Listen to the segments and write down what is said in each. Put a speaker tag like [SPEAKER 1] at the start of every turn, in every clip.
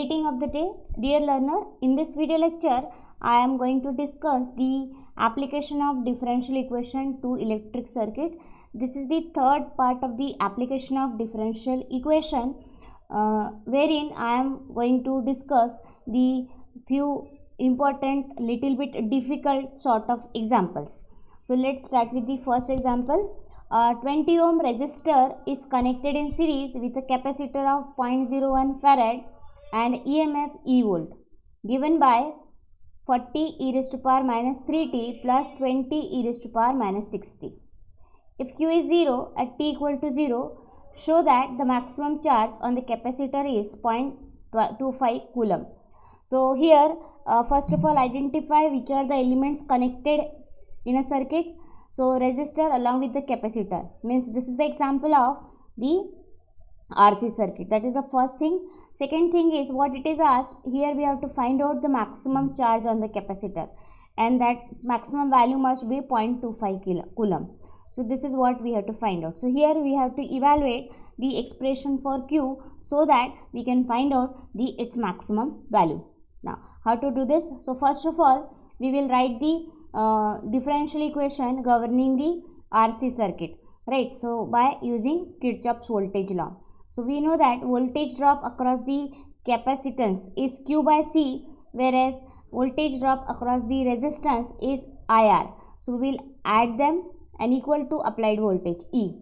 [SPEAKER 1] meeting of the day. Dear learner, in this video lecture, I am going to discuss the application of differential equation to electric circuit. This is the third part of the application of differential equation, wherein I am going to discuss the few important, little bit difficult sort of examples. So let's start with the first example. 20 ohm resistor is connected in series with a capacitor of 0.01 farad and EMF E volt, given by 40 e raised to power minus 3t plus 20 e raised to power minus 6t. If Q is 0 at t equal to 0, show that the maximum charge on the capacitor is 0.25 coulomb. So here, first of all, identify which are the elements connected in a circuit. So resistor along with the capacitor, means this is the example of the RC circuit. That is the first thing. Second thing is what it is asked. Here we have to find out the maximum charge on the capacitor, and that maximum value must be 0.25 coulomb. So this is what we have to find out. So here we have to evaluate the expression for Q so that we can find out its maximum value. Now how to do this? So first of all, we will write the differential equation governing the RC circuit, right? So by using Kirchhoff's voltage law. So we know that voltage drop across the capacitance is Q by C, whereas voltage drop across the resistance is IR. So we will add them and equal to applied voltage E.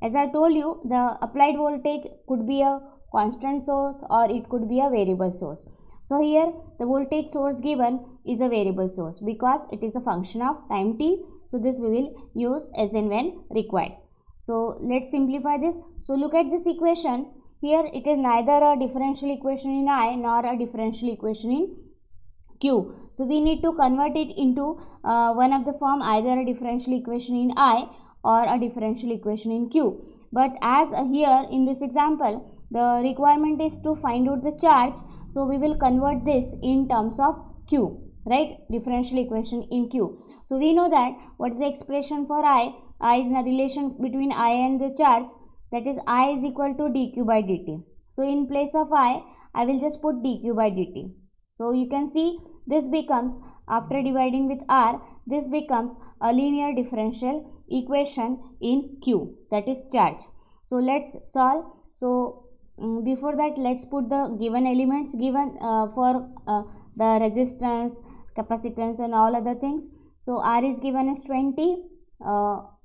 [SPEAKER 1] As I told you, the applied voltage could be a constant source or it could be a variable source. So here the voltage source given is a variable source because it is a function of time t. So this we will use as and when required. So let's simplify this. So look at this equation. Here it is neither a differential equation in I nor a differential equation in Q. So we need to convert it into one of the form, either a differential equation in I or a differential equation in Q. But as here in this example, the requirement is to find out the charge. So we will convert this in terms of Q, right? Differential equation in Q. So we know that what is the expression for I? I is a relation between I and the charge, that is I is equal to dq by dt. So in place of I will just put dq by dt. So you can see this becomes, after dividing with R, this becomes a linear differential equation in Q, that is charge. So let's solve. So before that, let's put the given elements given for the resistance, capacitance and all other things. So R is given as 20,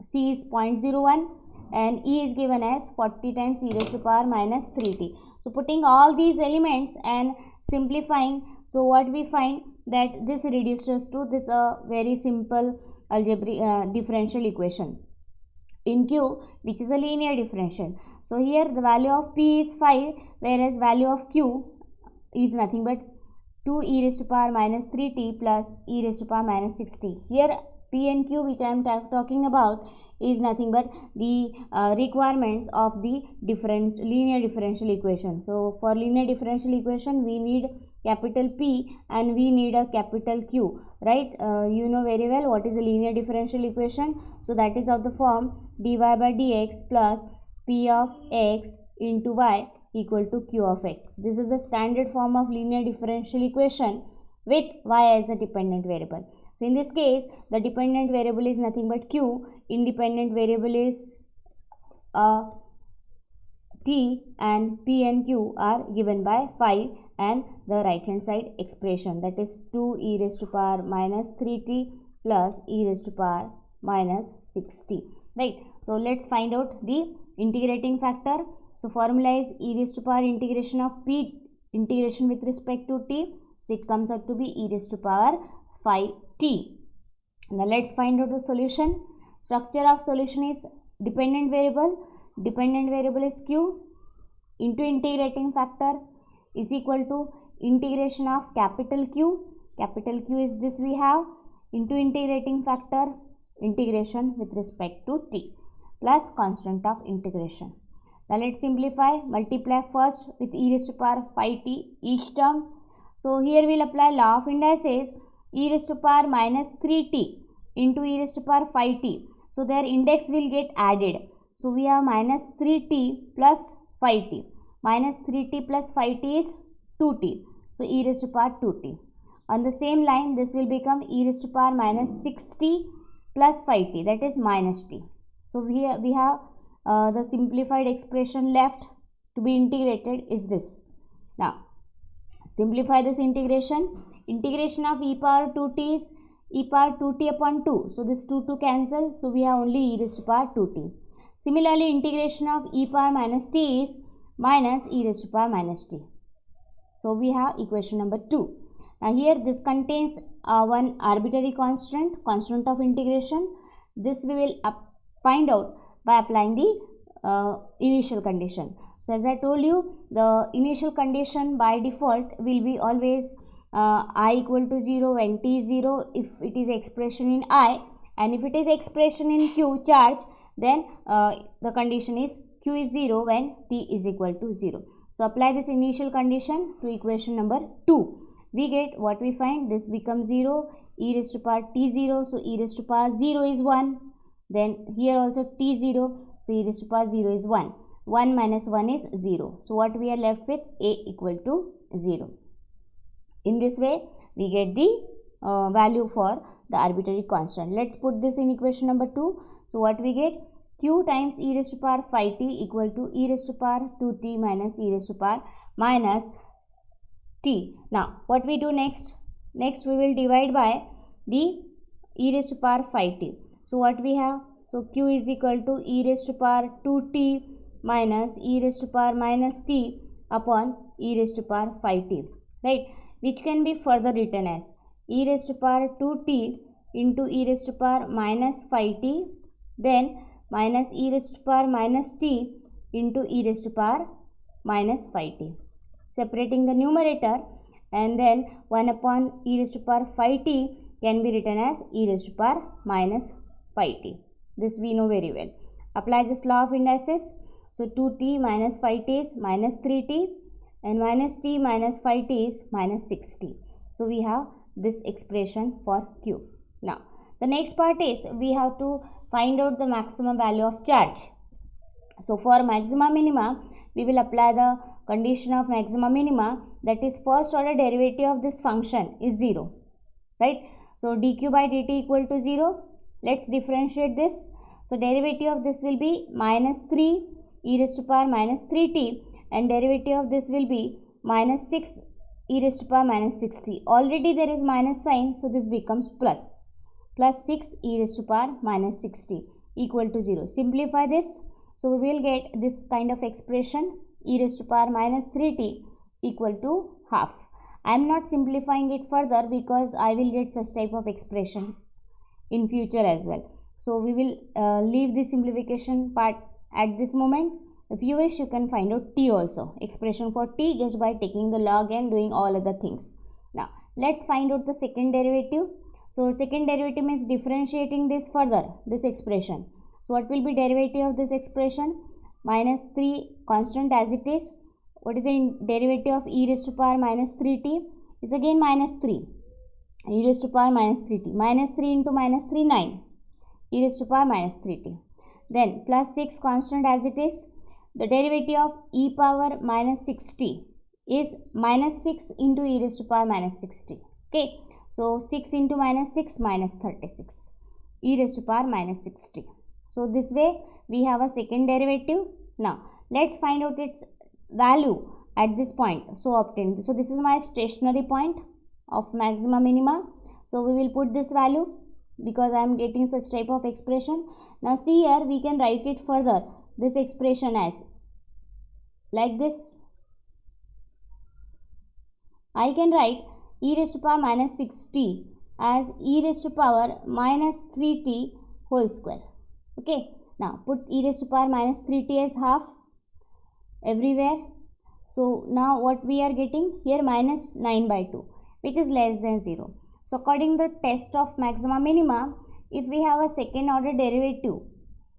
[SPEAKER 1] C is 0.01 and E is given as 40 times e raised to power minus 3t. So putting all these elements and simplifying, so what we find that this reduces to this very simple algebraic differential equation in Q, which is a linear differential. So here the value of P is 5, whereas value of Q is nothing but 2 e raised to power minus 3t plus e raised to power minus 6t. Here P and Q, which I am talking about, is nothing but the requirements of the different linear differential equation. So for linear differential equation, we need capital P and we need a capital Q, right? You know very well what is a linear differential equation. So that is of the form dy by dx plus P of x into y equal to Q of x. This is the standard form of linear differential equation with y as a dependent variable. So in this case, the dependent variable is nothing but Q, independent variable is T, and P and Q are given by 5 and the right hand side expression, that is 2 e raised to power minus 3t plus e raised to power minus 6t, right? So let's find out the integrating factor. So formula is e raised to power integration of P integration with respect to t. So it comes out to be e raised to power 5t. Now let's find out the solution. Structure of solution is dependent variable. Dependent variable is Q into integrating factor is equal to integration of capital Q. Capital Q is this we have into integrating factor integration with respect to t plus constant of integration. Now let's simplify. Multiply first with e raised to power 5t each term. So here we'll apply law of indices. E raised to power minus 3t into e raised to power 5t. So their index will get added. So we have minus 3t plus 5t. Minus 3t plus 5t is 2t. so e raised to power 2t. On the same line, this will become e raised to power minus 6t plus 5t, that is minus t. So we have the simplified expression left to be integrated is this. Now simplify this integration. Integration of e power 2t is e power 2t upon 2. So this 2 cancel. So we have only e raised to power 2t. Similarly, integration of e power minus t is minus e raised to power minus t. So we have equation number 2. Now here this contains one arbitrary constant of integration. This we will find out by applying the initial condition. So as I told you, the initial condition by default will be always I equal to 0 when t is 0 if it is expression in I, and if it is expression in q charge, then the condition is q is 0 when t is equal to 0. So apply this initial condition to equation number 2. We get what we find, this becomes 0, e raised to power t 0, so e raised to power 0 is 1. Then here also t 0, so e raised to power 0 is 1. 1 minus 1 is 0. So what we are left with, a equal to 0. In this way, we get the value for the arbitrary constant. Let's put this in equation number 2. So what we get, q times e raised to power 5t equal to e raised to power 2t minus e raised to power minus t. Now what we do next? Next we will divide by the e raised to power 5t. So what we have? So q is equal to e raised to power 2t minus e raised to power minus t upon e raised to power 5t, right? Which can be further written as e raised to power 2t into e raised to power minus 5t, then minus e raised to power minus t into e raised to power minus 5t. Separating the numerator, and then 1 upon e raised to power 5t can be written as e raised to power minus 5t. This we know very well. Apply this law of indices. So 2t minus 5t is minus 3t, and minus t minus 5t is minus 6t. So we have this expression for q. Now the next part is we have to find out the maximum value of charge. So for maxima minima, we will apply the condition of maxima minima, that is first order derivative of this function is 0, right? So dq by dt equal to 0. Let's differentiate this. So derivative of this will be minus 3 e raised to power minus 3t, and derivative of this will be minus 6 e raised to power minus 6t. Already there is minus sign, so this becomes plus 6 e raised to power minus 6t equal to 0. Simplify this. So we will get this kind of expression, e raised to power minus 3t equal to half. I am not simplifying it further because I will get such type of expression in future as well. So we will leave the simplification part at this moment. If you wish, you can find out t also, expression for t, just by taking the log and doing all other things. Now let's find out the second derivative. So second derivative means differentiating this further, this expression. So what will be derivative of this expression? Minus 3 constant as it is. What is the derivative of e raised to power minus 3t? Is again minus 3. E raised to power minus 3t. Minus 3 into minus 3, 9. E raised to power minus 3t. Then plus 6 constant as it is. The derivative of e power minus 6t is minus 6 into e raised to power minus 6t. Okay. So 6 into minus 6 minus 36. E raised to power minus 6t. So this way we have a second derivative. Now let's find out its value at this point. So obtained. So this is my stationary point of maxima minima. So we will put this value because I am getting such type of expression. Now see here, we can write it further, this expression as like this. I can write e raised to power minus 6t as e raised to power minus 3t whole square. Okay. Now put e raised to power minus 3t as half everywhere. So now what we are getting here, minus 9 by 2, which is less than 0. So according to the test of maxima minima, if we have a second order derivative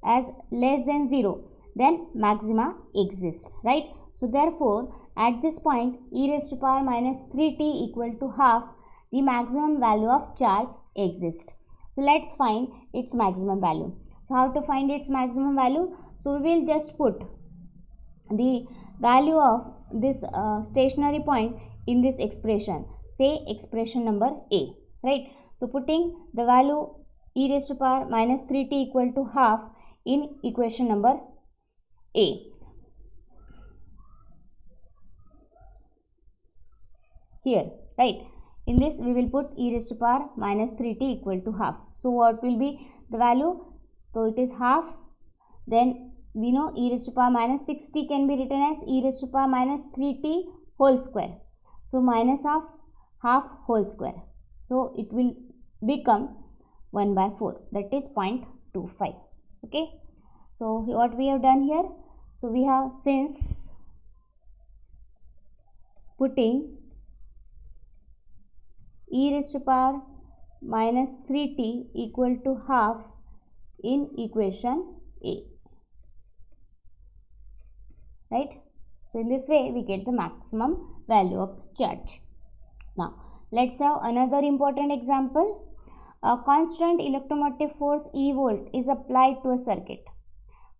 [SPEAKER 1] as less than 0, then maxima exists, right? So therefore at this point e raised to power minus 3t equal to half, the maximum value of charge exists. So let's find its maximum value. So how to find its maximum value? So we will just put the value of this stationary point in this expression, say expression number A, right? So putting the value e raised to power minus 3t equal to half in equation number A. Here, right? In this we will put e raised to power minus 3t equal to half. So what will be the value? So it is half. Then we know e raised to power minus 6t can be written as e raised to power minus 3t whole square. So minus of half whole square. So it will become 1 by 4, that is 0.25. Okay. So what we have done here? So we have, since putting e raised to power minus 3t equal to half in equation A, right? So in this way we get the maximum value of the charge. Now let's have another important example. A constant electromotive force E volt is applied to a circuit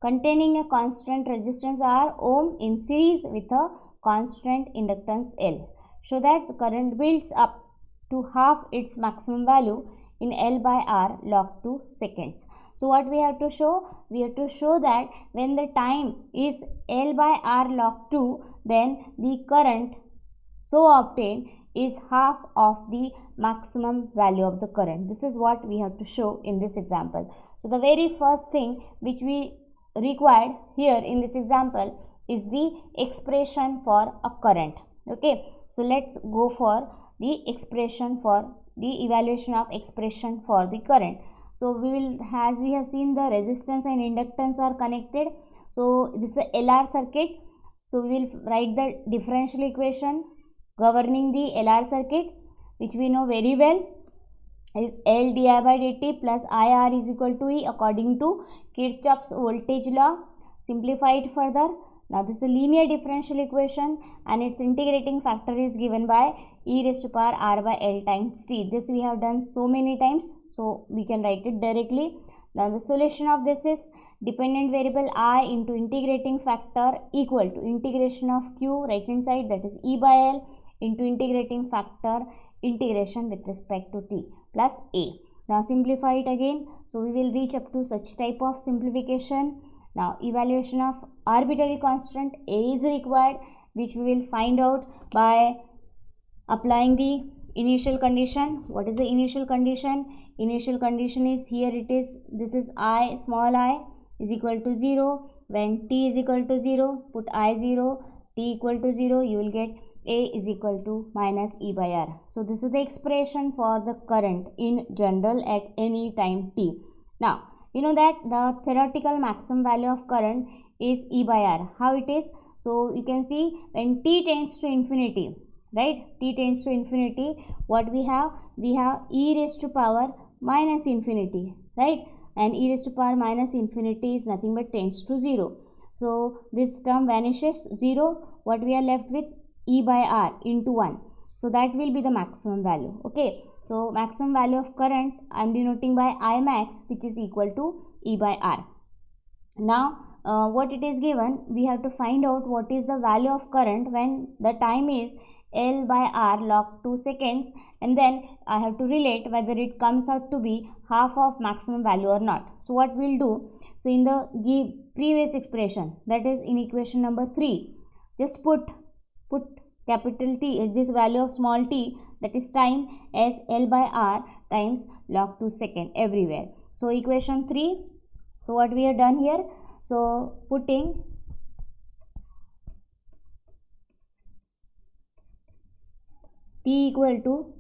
[SPEAKER 1] containing a constant resistance R ohm in series with a constant inductance L, so that the current builds up to half its maximum value in L by R log 2 seconds. So what we have to show? We have to show that when the time is L by R log 2, then the current so obtained is half of the maximum value of the current. This is what we have to show in this example. So the very first thing which we required here in this example is the expression for a current. Okay, so let's go for the expression for the evaluation of expression for the current. So we will, as we have seen, the resistance and inductance are connected. So this is a LR circuit. So we will write the differential equation governing the LR circuit, which we know very well is L di by dt plus IR is equal to E according to Kirchhoff's voltage law. Simplify it further. Now this is a linear differential equation and its integrating factor is given by e raised to power R by L times t. This we have done so many times, so we can write it directly. Now the solution of this is dependent variable I into integrating factor equal to integration of q right hand side, that is E by L, into integrating factor integration with respect to t plus a. Now simplify it again. So we will reach up to such type of simplification. Now evaluation of arbitrary constant a is required, which we will find out by applying the initial condition. What is the initial condition? Initial condition is, here it is, this is I, small I is equal to 0. When t is equal to 0, put I 0, t equal to 0, you will get a is equal to minus E by R. So this is the expression for the current in general at any time t. Now you know that the theoretical maximum value of current is E by R. How it is? So you can see when t tends to infinity, right? T tends to infinity, what we have? We have e raised to power minus infinity, right? And e raised to power minus infinity is nothing but tends to 0. So this term vanishes, 0. What we are left with? E by R into 1. So that will be the maximum value. Okay. So maximum value of current I am denoting by I max, which is equal to E by R. Now what it is given, we have to find out what is the value of current when the time is L by R log 2 seconds, and then I have to relate whether it comes out to be half of maximum value or not. So what we'll do, so in the previous expression, that is in equation number 3, just put capital T, this value of small t, that is time, as L by R times log 2 second everywhere. So equation 3, so what we have done here, so putting t equal to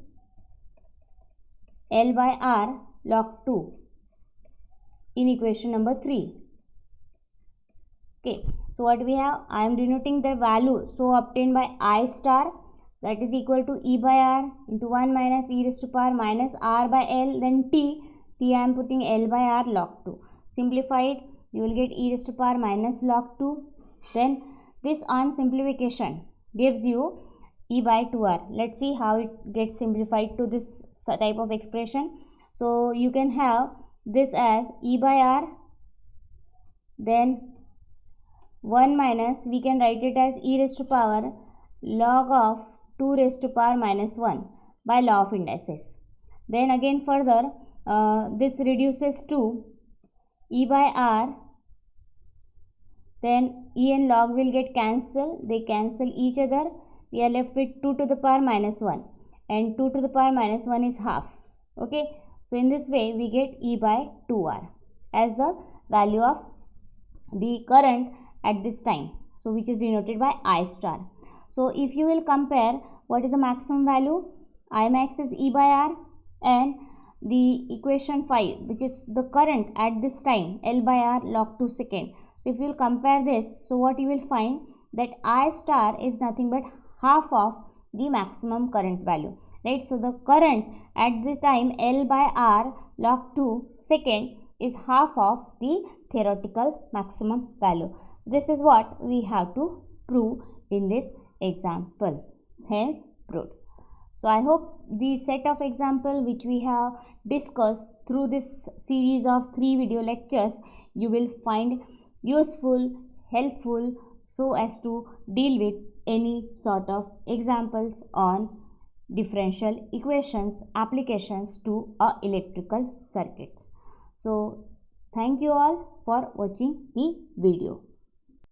[SPEAKER 1] L by R log 2 in equation number 3. Okay. So what we have, I am denoting the value so obtained by I star, that is equal to E by R into 1 minus e raised to power minus R by L, then t I am putting L by R log 2. Simplify it, you will get e raised to power minus log 2. Then this on simplification gives you e by 2R. Let's see how it gets simplified to this type of expression. So you can have this as e by R, then 1 minus, we can write it as e raised to power log of 2 raised to power minus 1 by law of indices. Then again further this reduces to e by r, then e and log will get cancelled, they cancel each other, we are left with 2 to the power minus 1 and 2 to the power minus 1 is half. Okay, so in this way we get e by 2r as the value of the current at this time, so which is denoted by I star. So if you will compare what is the maximum value, I max is e by r, and the equation 5 which is the current at this time L by r log 2 second. So if you will compare this, so what you will find that I star is nothing but half of the maximum current value, right? So the current at the time L by r log 2 second is half of the theoretical maximum value. This is what we have to prove in this example, hence proved. So I hope the set of example which we have discussed through this series of 3 video lectures you will find useful, helpful, so as to deal with any sort of examples on differential equations applications to electrical circuits. So thank you all for watching the video.